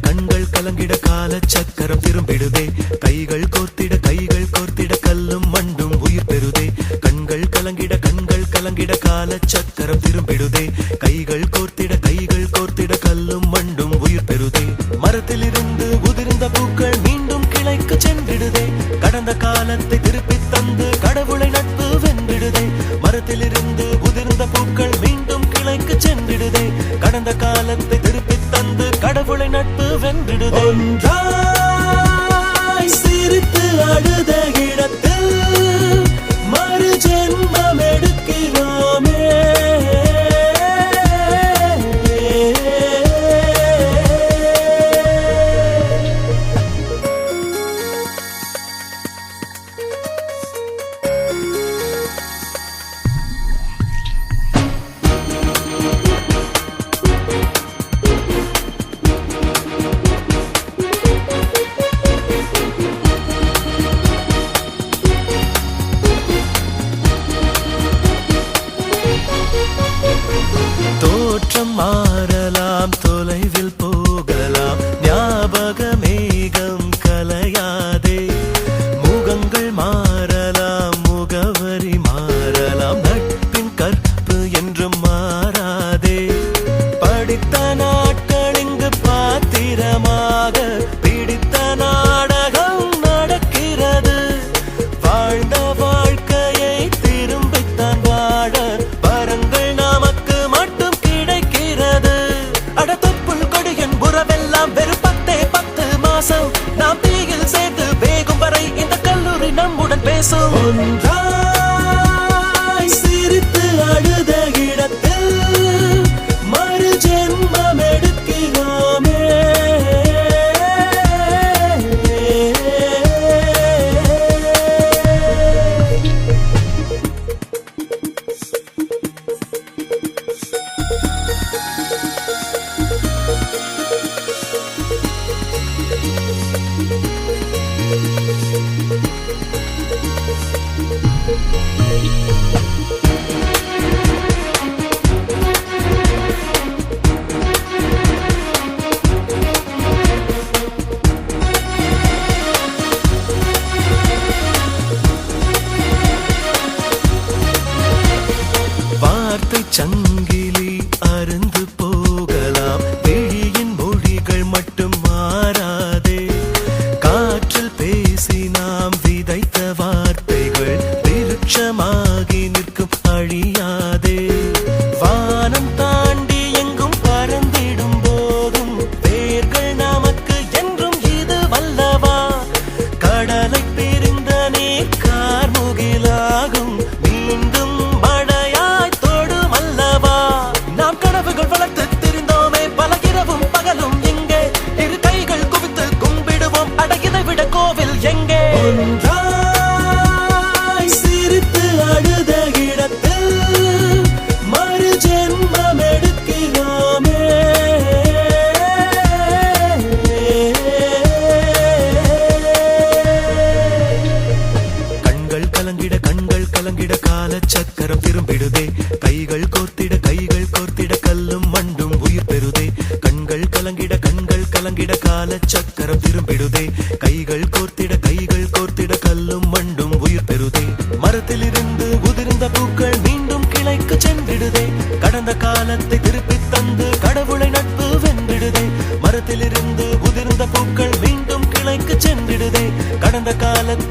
கண்கள் கலங்கிட கால சக்கரம் திரும்பிடுதே. கைகள் கோர்த்திட கல்லும் மண்டும் உயிர் பெறுதே. கண்கள் கலங்கிட கால சக்கரம் திரும்பிடுதே. கைகள் கோர்த்திட கல்லும் மண்டும் உயிர் பெறுதே. மரத்திலிருந்து உதிர்ந்த பூக்கள் மீண்டும் கிளைக்கு சென்றிடுதே. கடந்த காலத்தை திருப்பித் தந்து கடவுளை நட்பு வென்றிடுதே. மரத்திலிருந்து உதிர்ந்த பூக்கள் மீண்டும் கிளைக்கு சென்றிடுதே. கடந்த காலத்தை திருப்பித் தந்து கடவுளை நட்பு வென்றிடுதே. ஒன்றாய் சிரித்து அழுத இடத்தில் மறு ஜென்மம் எடுக்கிறோமே. தோற்றம் மாறலாம், தொலைவில் போகலாம், ஞாபக மேகம் கலையாதே. முகங்கள் மாறலாம், முகவரி மாறலாம், நட்பின் கற்பு என்றும் மாறாதே. படித்த நாட்கள் இங்கு பாத்திரமாக பிடித்த நாடகம் நடக்கிறது. வாழ்ந்த வாழ்க்கையை திரும்பித்தான் வாழ வரங்கள் நமக்கு மட்டும் கிடைக்கிறது. அடத்தப்புள் கொடியின் உறவெல்லாம் வெறும் 10 மாசம். நாம் தீயில் சேர்த்து வேகும் வரை இந்த கல்லூரி நம்முடன் பேசும். ஒன்றாய் சிரித்து அழுத இடத்தில் மறு ஜென்மம் எடுக்கிறோமே. வார்த்தை சங்கிலி அருந்து போகலாம், விழியின் மொழிகள் மட்டும் மாறாதே. காற்றில் பேசி நாம் விதைத்த வார்த்தைகள் விருட்சமாகி நிற்கும், அழியாதே. வானம் தாண்டி எங்கும் பறந்திடும் போதும் வேர்கள் நமக்கு என்றும் இது வல்லவா. கடலை பிரிந்த நீர் கார்முகிலாகும், மீண்டும் மழையாய் தொடும் அல்லவா. நாம் கனவுகள் வளர்த்து திரிந்தோமே பல இரவும் பகலும் இங்கே. இரு கைகள் குவித்து கும்பிடுவோம், அடகிதை விட கோவில் எங்கே. ஒன்றாய் சிரித்து அழுத இடத்தில் மறு ஜென்மம் எடுக்கிறோமே. கண்கள் கலங்கிட கால சக்கரம் திரும்பிடுதே. கைகள் கோர்த்திட கல்லும் மண்டும் உயிர் பெறுதே. கண்கள் கலங்கிட கால சக்கரம் திரும்பிடுதே. கைகள் கோர்த்திட கல்லும் மண்டும் உயிர் பெறுதே. மரத்திலிருந்து உதிர்ந்த பூக்கள் மீண்டும் கிளைக்கு சென்றிடுதே. கடந்த காலத்தை திருப்பித் தந்து கடவுளை நட்பு வென்றிடுதே. மரத்திலிருந்து உதிர்ந்த பூக்கள் மீண்டும் கிளைக்கு சென்றிடுதே. கடந்த காலத்தை